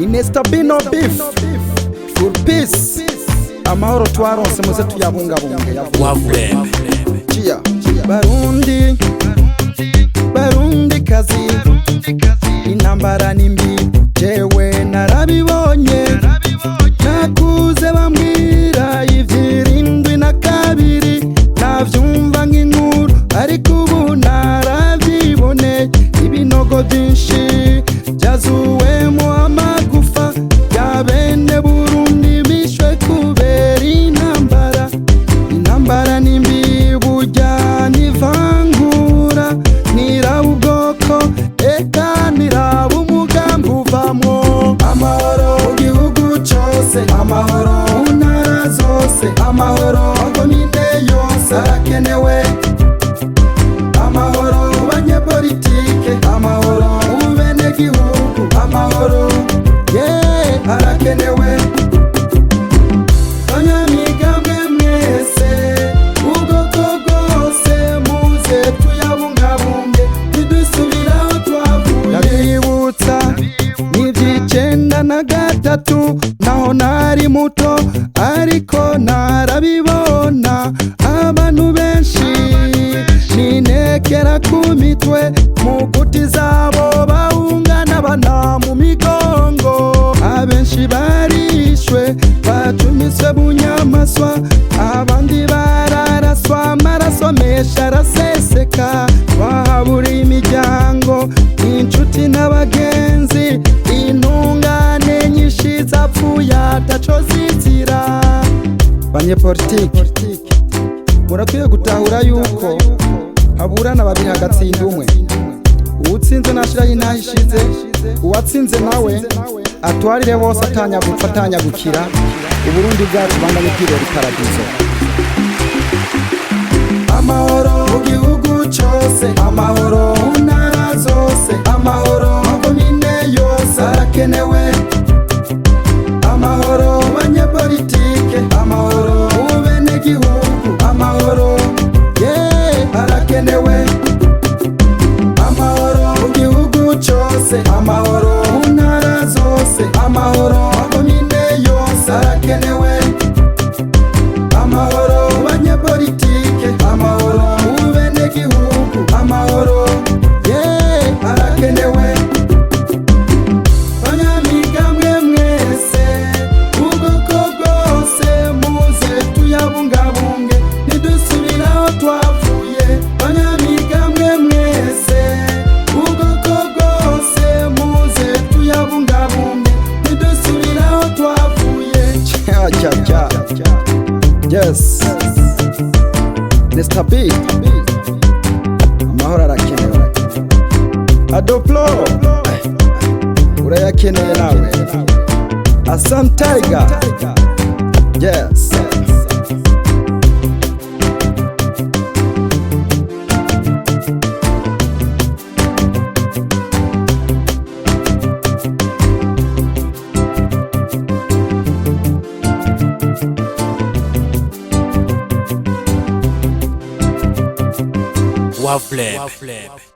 ni Nesta Bino Beef for peace amahoro twaronse muze tuyabungabunge Wavleb Chia Barundi kazi intambara nimbi jewe narabibonye nakuze bambwira ivyirindwi na kabiri navyumva nk'inkuru ariko ubu naravyibone ibinogo byinshi byazuwemo amagufa ya bene Burundi bishwe kubera intambara nimbi burya nivangura niraba ubwoko eka niraba umugambi uvamwo amahoro mu gihugu cose amahoro mu ntara zose amahoro komine yose arakenewe amahoro mu banyepolitike amahoro mu benegihugu amahoro arakenewe abanyamigambwe mwese ubwoko bwose muze tuyabungabunge ntidusubiraho twavuye ndabibutsa n'ivy'icenda naho nari muto ariko narabibona abantu benshi ninekera ku mitwe mu guti zabo bahungana bana mu migongo abenshi barishwe bacumiswe bunyamaswa abandi bararaswa amaraso menshi araseseka bahaburiye imiryango inshuti n'abagenzi intungane nyinshi zapfuye ataco zizira banyepolitike murakwiye gutahura yuko haburana babiri hagatsinda umwe uwutsinze nashiraho intaha ishize uwatsinze nawe atwarire bose atanyagupfa atanyagukira Uburundi bwacu banganye kwirera iparadizo amahoro mu gihugu cose amahoro mu ntara zose amahoro mu komine yose arakenewe amahoro mu banyepolitike amahoro mu benegihugu amahoro arakenewe amahoro mu gihugu cose amahoro mu ntara zose amahoro mu komine yose arakenewe amahoro mu banyepolitike amahoro mu benegihugu amahoro arakenewe abanyamigambwe mwese ubwoko bwose muze tuyabungabunge ntidusubiraho twavuye abanyamigambwe mwese ubwoko bwose muze tuyabungabunge ntidusubiraho twavuye yes Nesta Bino amahoro arakenewe Adoplo urayakeneye nawe Asam Tiger yes Wavleb